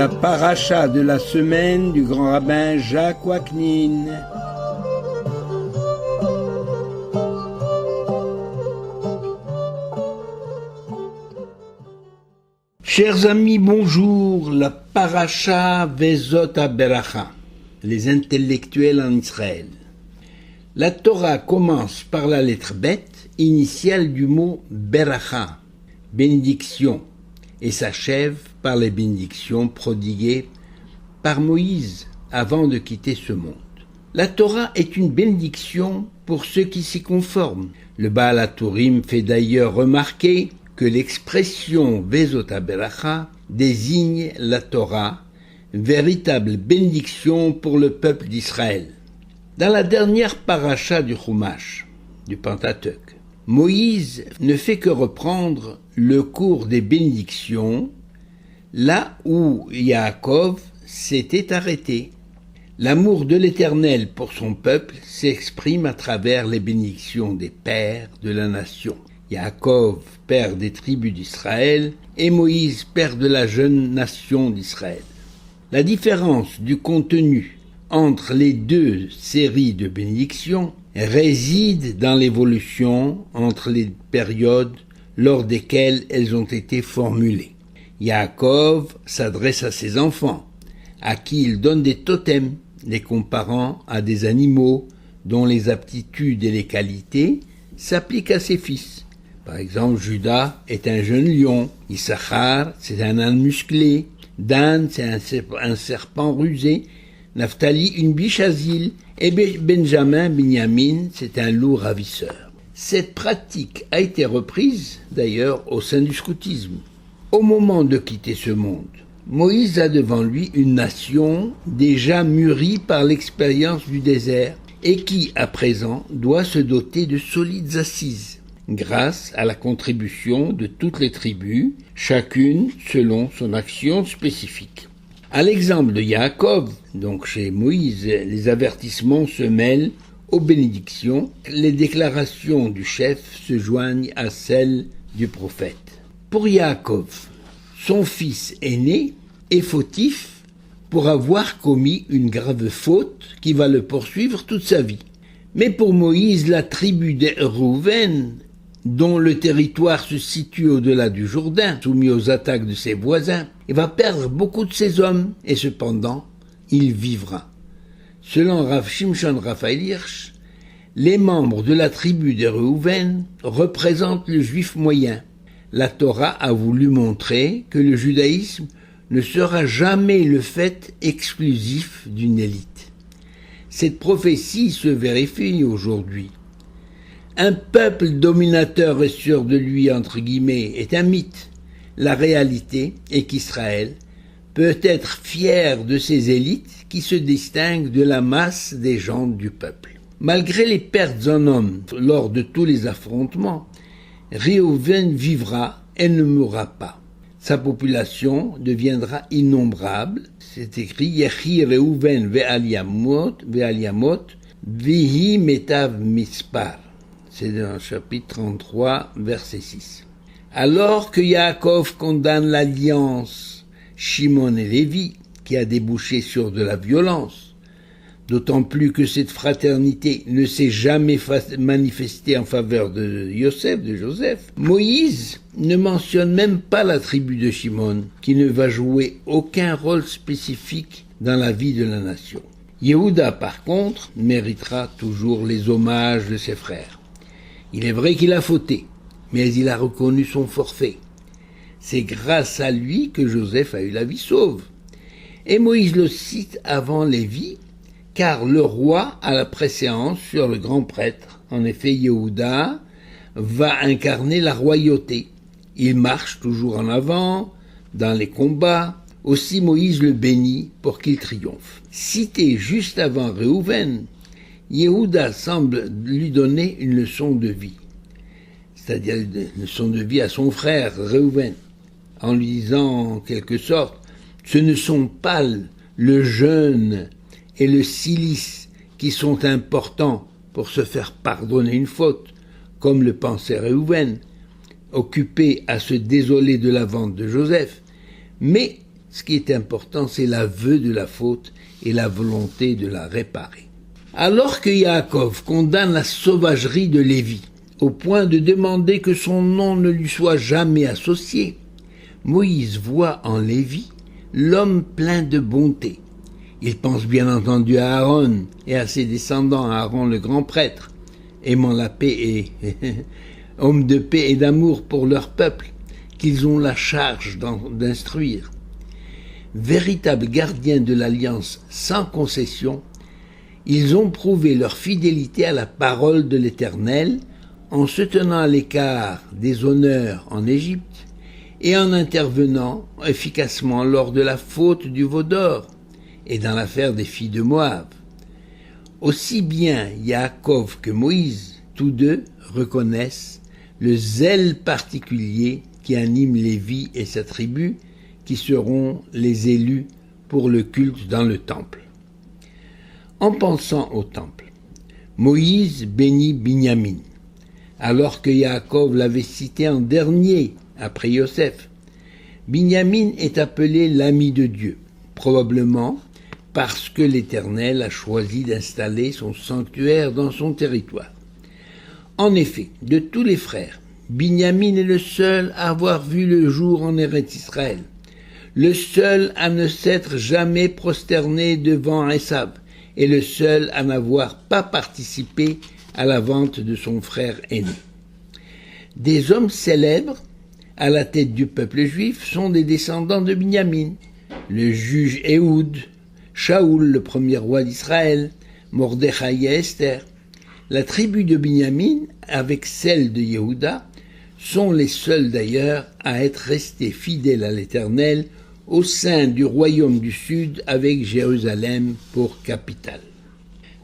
La paracha de la semaine du grand rabbin Jacques Waknin. Chers amis, bonjour. La paracha Vezot HaBeracha, les intellectuels en Israël. La Torah commence par la lettre Bet, initiale du mot Beracha, bénédiction, et s'achève par les bénédictions prodiguées par Moïse avant de quitter ce monde. La Torah est une bénédiction pour ceux qui s'y conforment. Le Baal HaTurim fait d'ailleurs remarquer que l'expression Vezot HaBeracha désigne la Torah, véritable bénédiction pour le peuple d'Israël. Dans la dernière paracha du Chumash, du Pentateuque, Moïse ne fait que reprendre le cours des bénédictions là où Yaakov s'était arrêté. L'amour de l'Éternel pour son peuple s'exprime à travers les bénédictions des pères de la nation. Yaakov, père des tribus d'Israël, et Moïse, père de la jeune nation d'Israël. La différence du contenu entre les deux séries de bénédictions réside dans l'évolution entre les périodes lors desquelles elles ont été formulées. Yaakov s'adresse à ses enfants, à qui il donne des totems, les comparant à des animaux dont les aptitudes et les qualités s'appliquent à ses fils. Par exemple, Judas est un jeune lion, Issachar, c'est un âne musclé, Dan, c'est un serpent rusé, Naphtali, une biche asile, et Benjamin, c'est un loup ravisseur. Cette pratique a été reprise, d'ailleurs, au sein du scoutisme. Au moment de quitter ce monde, Moïse a devant lui une nation déjà mûrie par l'expérience du désert et qui, à présent, doit se doter de solides assises, grâce à la contribution de toutes les tribus, chacune selon son action spécifique. À l'exemple de Yaakov, donc chez Moïse, les avertissements se mêlent aux bénédictions, les déclarations du chef se joignent à celles du prophète. Pour Yaakov, son fils aîné est fautif pour avoir commis une grave faute qui va le poursuivre toute sa vie. Mais pour Moïse, la tribu des Réhouven, dont le territoire se situe au-delà du Jourdain, soumis aux attaques de ses voisins, il va perdre beaucoup de ses hommes, et cependant, il vivra. Selon Rav Shimshon Raphaël Hirsch, les membres de la tribu des Réhouven représentent le juif moyen. La Torah a voulu montrer que le judaïsme ne sera jamais le fait exclusif d'une élite. Cette prophétie se vérifie aujourd'hui. Un peuple dominateur et sûr de lui, entre guillemets, est un mythe. La réalité est qu'Israël peut être fier de ses élites qui se distinguent de la masse des gens du peuple. Malgré les pertes en hommes lors de tous les affrontements, Réhouven vivra et ne mourra pas. Sa population deviendra innombrable. C'est écrit Yechi Réhouven ve'al yamot vihi metav mispar. C'est dans le chapitre 33, verset 6. Alors que Yaakov condamne l'alliance Shimon et Lévi, qui a débouché sur de la violence, d'autant plus que cette fraternité ne s'est jamais manifestée en faveur de Joseph, Moïse ne mentionne même pas la tribu de Shimon, qui ne va jouer aucun rôle spécifique dans la vie de la nation. Yehuda, par contre, méritera toujours les hommages de ses frères. Il est vrai qu'il a fauté, mais il a reconnu son forfait. C'est grâce à lui que Joseph a eu la vie sauve. Et Moïse le cite avant Lévi, car le roi a la préséance sur le grand prêtre. En effet, Yehuda va incarner la royauté. Il marche toujours en avant, dans les combats. Aussi Moïse le bénit pour qu'il triomphe. Cité juste avant Réhouven, Yehuda semble lui donner une leçon de vie, c'est-à-dire une leçon de vie à son frère Réhouven, en lui disant en quelque sorte, ce ne sont pas le jeûne et le cilice qui sont importants pour se faire pardonner une faute, comme le pensait Réhouven, occupé à se désoler de la vente de Joseph, mais Ce qui est important, c'est l'aveu de la faute et la volonté de la réparer. Alors que Yaakov condamne la sauvagerie de Lévi, au point de demander que son nom ne lui soit jamais associé, Moïse voit en Lévi l'homme plein de bonté. Il pense bien entendu à Aaron et à ses descendants, à Aaron le grand prêtre, aimant la paix et homme de paix et d'amour pour leur peuple, qu'ils ont la charge d'instruire. Véritables gardiens de l'alliance sans concession, ils ont prouvé leur fidélité à la parole de l'Éternel en se tenant à l'écart des honneurs en Égypte et en intervenant efficacement lors de la faute du veau d'or et dans l'affaire des filles de Moab. Aussi bien Yaakov que Moïse, tous deux, reconnaissent le zèle particulier qui anime Lévi et sa tribu, qui seront les élus pour le culte dans le temple. En pensant au temple, Moïse bénit Binyamin, alors que Yaakov l'avait cité en dernier après Yosef. Binyamin est appelé l'ami de Dieu, probablement parce que l'Éternel a choisi d'installer son sanctuaire dans son territoire. En effet, de tous les frères, Binyamin est le seul à avoir vu le jour en Eretz Israël, le seul à ne s'être jamais prosterné devant Esav, et le seul à n'avoir pas participé à la vente de son frère aîné. Des hommes célèbres à la tête du peuple juif sont des descendants de Binyamin, le juge Ehud, Shaoul, le premier roi d'Israël, Mordechai et Esther. La tribu de Binyamin, avec celle de Yehuda, sont les seuls d'ailleurs à être restés fidèles à l'Éternel au sein du royaume du Sud avec Jérusalem pour capitale.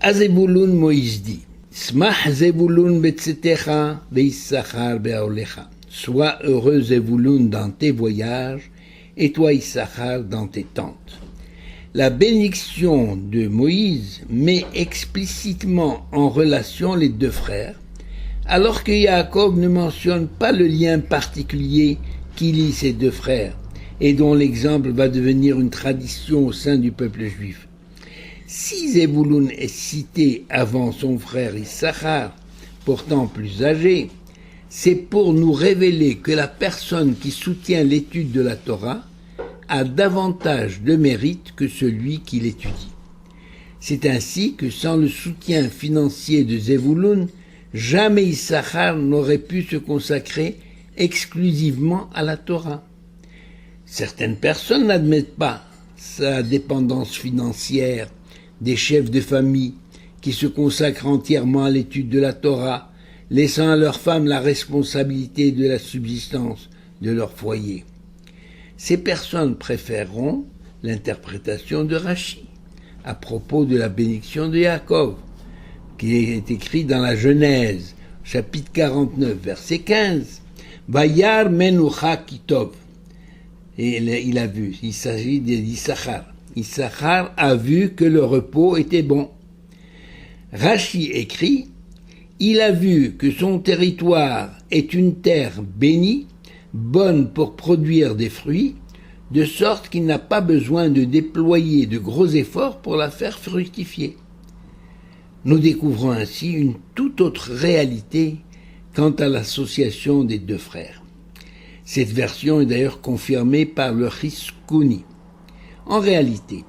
À Zebulun, Moïse dit, Smach Zebulun betzetecha veissachar be'olecha. Sois heureux Zebulun dans tes voyages et toi Issachar dans tes tentes. La bénédiction de Moïse met explicitement en relation les deux frères, alors que Yaakov ne mentionne pas le lien particulier qui lie ces deux frères, et dont l'exemple va devenir une tradition au sein du peuple juif. Si Zebulun est cité avant son frère Issachar, pourtant plus âgé, c'est pour nous révéler que la personne qui soutient l'étude de la Torah a davantage de mérite que celui qui l'étudie. C'est ainsi que sans le soutien financier de Zebulun, jamais Issachar n'aurait pu se consacrer exclusivement à la Torah. Certaines personnes n'admettent pas sa dépendance financière des chefs de famille qui se consacrent entièrement à l'étude de la Torah, laissant à leurs femmes la responsabilité de la subsistance de leur foyer. Ces personnes préféreront l'interprétation de Rashi à propos de la bénédiction de Yaakov, qui est écrit dans la Genèse, chapitre 49, verset 15. Vayar menucha kitov. Et il a vu, il s'agit d'Issachar. Issachar a vu que le repos était bon. Rashi écrit, il a vu que son territoire est une terre bénie, bonne pour produire des fruits, de sorte qu'il n'a pas besoin de déployer de gros efforts pour la faire fructifier. Nous découvrons ainsi une toute autre réalité quant à l'association des deux frères. Cette version est d'ailleurs confirmée par le Chizkuni. En réalité,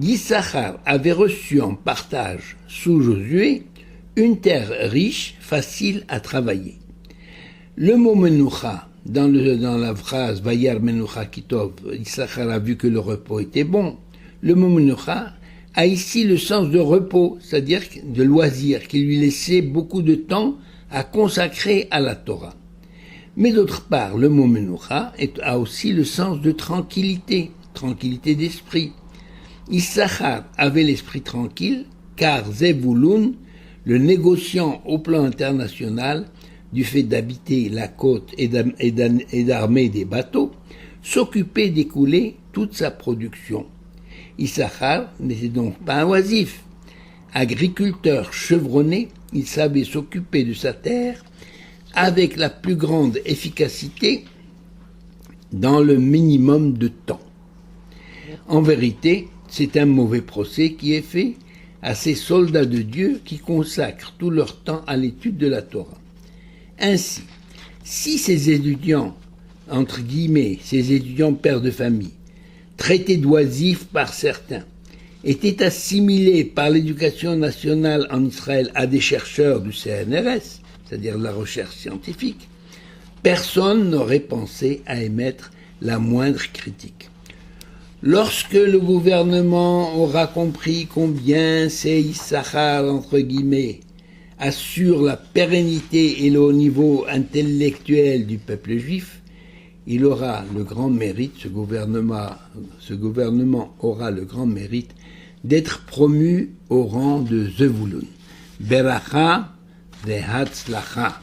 Issachar avait reçu en partage sous Josué une terre riche, facile à travailler. Le mot menucha, dans la phrase Vayar menucha kitov, Issachar a vu que le repos était bon. Le mot menucha a ici le sens de repos, c'est-à-dire de loisir, qui lui laissait beaucoup de temps à consacrer à la Torah. Mais d'autre part, le mot menucha a aussi le sens de tranquillité, tranquillité d'esprit. Issachar avait l'esprit tranquille, car Zebulun, le négociant au plan international, du fait d'habiter la côte et d'armer des bateaux, s'occupait d'écouler toute sa production. Issachar n'était donc pas un oisif. Agriculteur chevronné, il savait s'occuper de sa terre avec la plus grande efficacité dans le minimum de temps. En vérité, c'est un mauvais procès qui est fait à ces soldats de Dieu qui consacrent tout leur temps à l'étude de la Torah. Ainsi, si ces étudiants, entre guillemets, ces étudiants pères de famille, traités d'oisifs par certains, étaient assimilés par l'éducation nationale en Israël à des chercheurs du CNRS, c'est-à-dire la recherche scientifique, personne n'aurait pensé à émettre la moindre critique. Lorsque le gouvernement aura compris combien ces Issachar, entre guillemets, assure la pérennité et le haut niveau intellectuel du peuple juif, il aura le grand mérite, ce gouvernement aura le grand mérite d'être promu au rang de Zevulun. Beracha ve'hatzlacha.